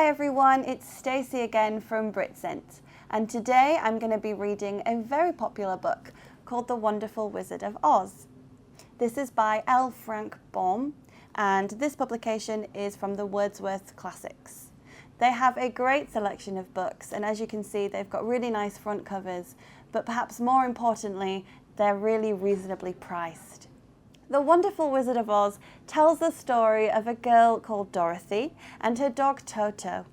Hi everyone, it's Stacey again from Britsent, and today I'm going to be reading a very popular book called The Wonderful Wizard of Oz. This is by L. Frank Baum, and this publication is from the Wordsworth Classics. They have a great selection of books, and as you can see, they've got really nice front covers, but perhaps more importantly, they're really reasonably priced. The Wonderful Wizard of Oz tells the story of a girl called Dorothy and her dog Toto,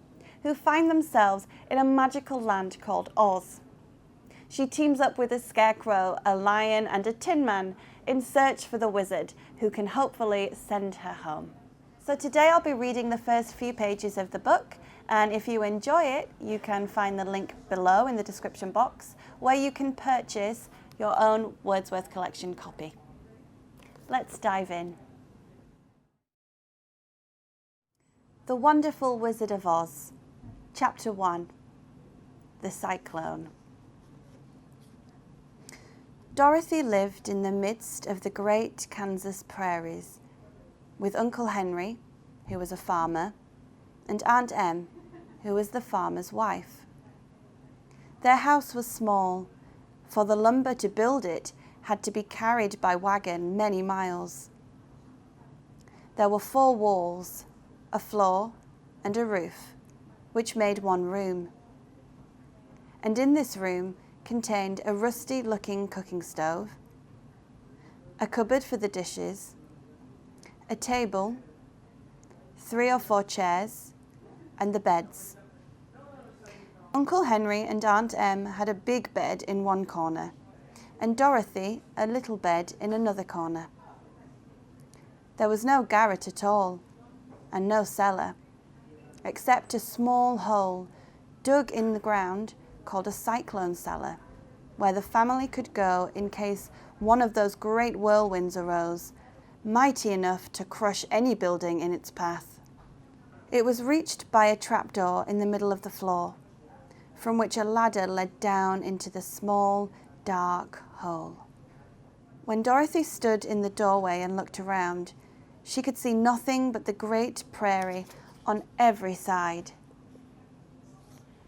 who find themselves in a magical land called Oz. She teams up with a scarecrow, a lion and a tin man in search for the wizard who can hopefully send her home. So today I'll be reading the first few pages of the book, and if you enjoy it, you can find the link below in the description box where you can purchase your own Wordsworth collection copy. Let's dive in. The Wonderful Wizard of Oz, Chapter 1, The Cyclone. Dorothy lived in the midst of the great Kansas prairies with Uncle Henry, who was a farmer, and Aunt Em, who was the farmer's wife. Their house was small, for the lumber to build it had to be carried by wagon many miles. There were 4 walls, a floor, and a roof, which made one room. And in this room contained a rusty-looking cooking stove, a cupboard for the dishes, a table, 3 or 4 chairs, and the beds. Uncle Henry and Aunt Em had a big bed in one corner, and Dorothy a little bed in another corner. There was no garret at all, and no cellar, except a small hole dug in the ground called a cyclone cellar, where the family could go in case one of those great whirlwinds arose, mighty enough to crush any building in its path. It was reached by a trapdoor in the middle of the floor, from which a ladder led down into the small, dark hole. When Dorothy stood in the doorway and looked around, she could see nothing but the great prairie on every side.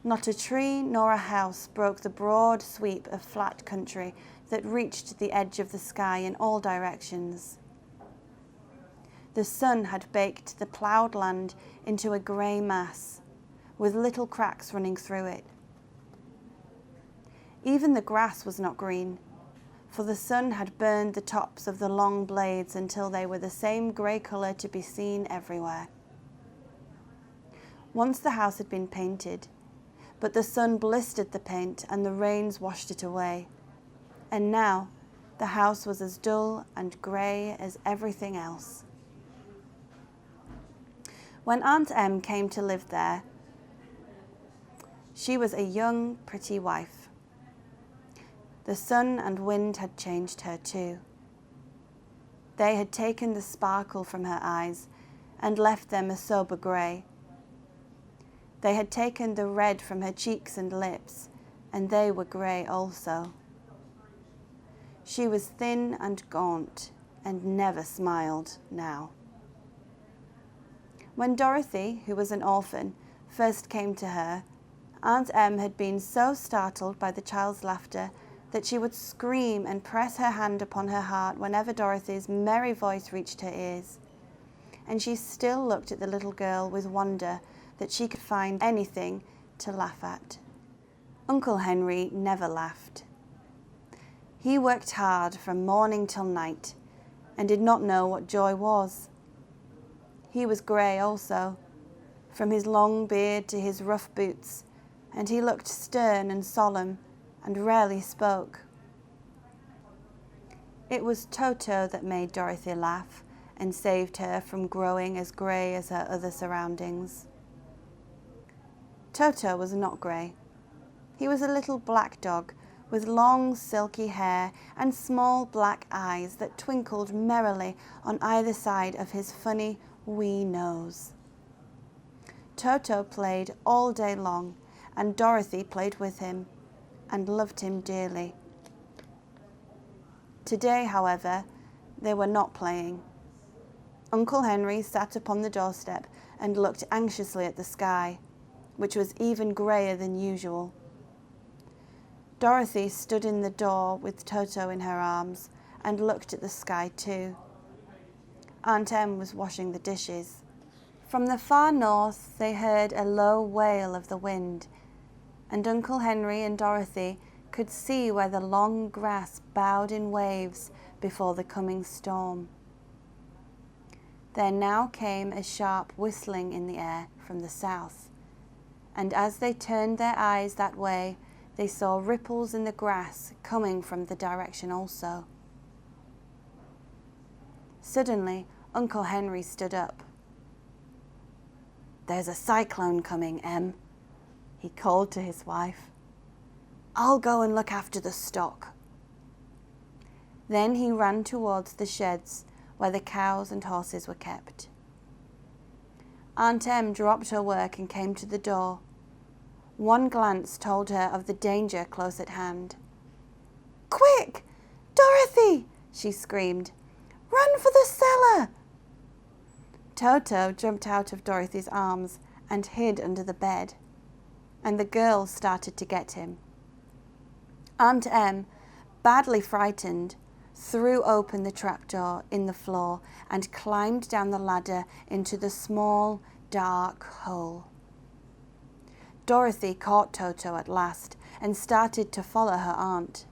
Not a tree nor a house broke the broad sweep of flat country that reached the edge of the sky in all directions. The sun had baked the ploughed land into a grey mass, with little cracks running through it. Even the grass was not green, for the sun had burned the tops of the long blades until they were the same grey colour to be seen everywhere. Once the house had been painted, but the sun blistered the paint and the rains washed it away, and now the house was as dull and grey as everything else. When Aunt Em came to live there, she was a young, pretty wife. The sun and wind had changed her too. They had taken the sparkle from her eyes and left them a sober grey. They had taken the red from her cheeks and lips, and they were grey also. She was thin and gaunt and never smiled now. When Dorothy, who was an orphan, first came to her, Aunt Em had been so startled by the child's laughter that she would scream and press her hand upon her heart whenever Dorothy's merry voice reached her ears. And she still looked at the little girl with wonder that she could find anything to laugh at. Uncle Henry never laughed. He worked hard from morning till night and did not know what joy was. He was grey also, from his long beard to his rough boots, and he looked stern and solemn and rarely spoke. It was Toto that made Dorothy laugh and saved her from growing as grey as her other surroundings. Toto was not grey. He was a little black dog with long silky hair and small black eyes that twinkled merrily on either side of his funny wee nose. Toto played all day long, and Dorothy played with him and loved him dearly. Today, however, they were not playing. Uncle Henry sat upon the doorstep and looked anxiously at the sky, which was even greyer than usual. Dorothy stood in the door with Toto in her arms and looked at the sky too. Aunt Em was washing the dishes. From the far north they heard a low wail of the wind, and Uncle Henry and Dorothy could see where the long grass bowed in waves before the coming storm. There now came a sharp whistling in the air from the south, and as they turned their eyes that way, they saw ripples in the grass coming from the direction also. Suddenly, Uncle Henry stood up. "There's a cyclone coming, Em," he called to his wife. "I'll go and look after the stock." Then he ran towards the sheds where the cows and horses were kept. Aunt Em dropped her work and came to the door. One glance told her of the danger close at hand. "Quick! Dorothy!" she screamed. "Run for the cellar!" Toto jumped out of Dorothy's arms and hid under the bed, and the girls started to get him. Aunt Em, badly frightened, threw open the trapdoor in the floor and climbed down the ladder into the small, dark hole. Dorothy caught Toto at last and started to follow her aunt.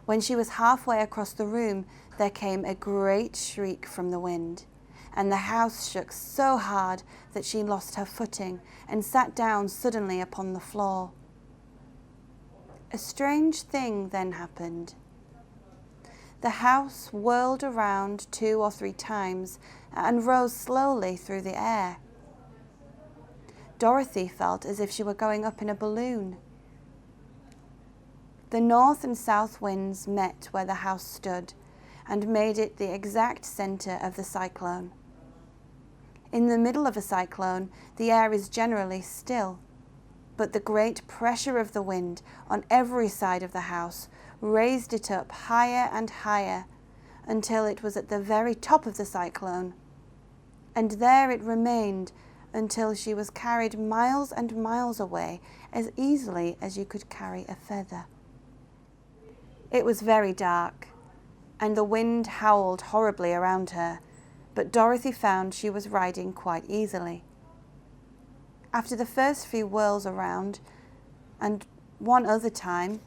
When she was halfway across the room, there came a great shriek from the wind, and the house shook so hard that she lost her footing and sat down suddenly upon the floor. A strange thing then happened. The house whirled around 2 or 3 times and rose slowly through the air. Dorothy felt as if she were going up in a balloon. The north and south winds met where the house stood and made it the exact center of the cyclone. In the middle of a cyclone, the air is generally still, but the great pressure of the wind on every side of the house raised it up higher and higher until it was at the very top of the cyclone, and there it remained until she was carried miles and miles away as easily as you could carry a feather. It was very dark, and the wind howled horribly around her, but Dorothy found she was riding quite easily. After the first few whirls around, and one other time,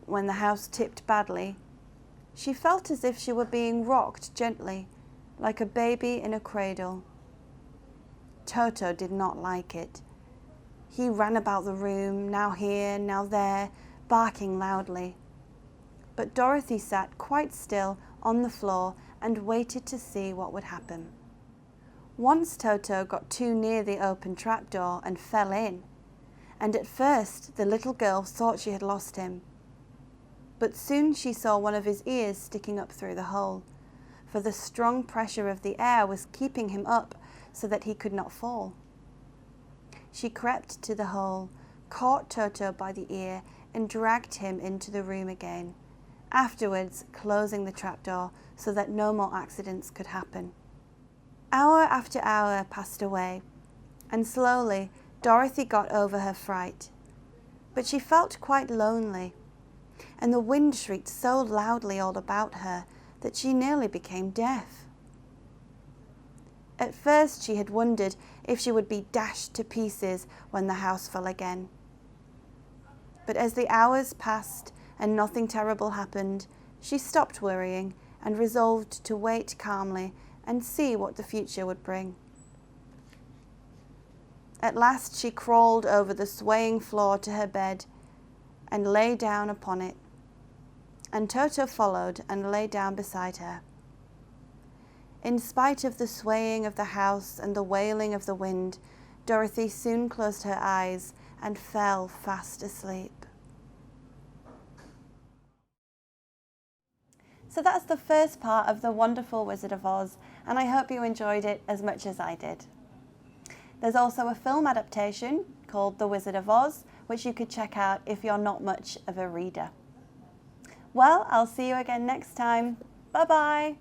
when the house tipped badly, she felt as if she were being rocked gently, like a baby in a cradle. Toto did not like it. He ran about the room, now here, now there, barking loudly. But Dorothy sat quite still on the floor and waited to see what would happen. Once Toto got too near the open trapdoor and fell in, and at first the little girl thought she had lost him. But soon she saw one of his ears sticking up through the hole, for the strong pressure of the air was keeping him up so that he could not fall. She crept to the hole, caught Toto by the ear, and dragged him into the room again, afterwards closing the trapdoor so that no more accidents could happen. Hour after hour passed away, and slowly Dorothy got over her fright. But she felt quite lonely, and the wind shrieked so loudly all about her that she nearly became deaf. At first she had wondered if she would be dashed to pieces when the house fell again. But as the hours passed and nothing terrible happened, she stopped worrying and resolved to wait calmly and see what the future would bring. At last she crawled over the swaying floor to her bed and lay down upon it, and Toto followed and lay down beside her. In spite of the swaying of the house and the wailing of the wind, Dorothy soon closed her eyes and fell fast asleep. So that's the first part of The Wonderful Wizard of Oz, and I hope you enjoyed it as much as I did. There's also a film adaptation called The Wizard of Oz, which you could check out if you're not much of a reader. Well, I'll see you again next time. Bye-bye.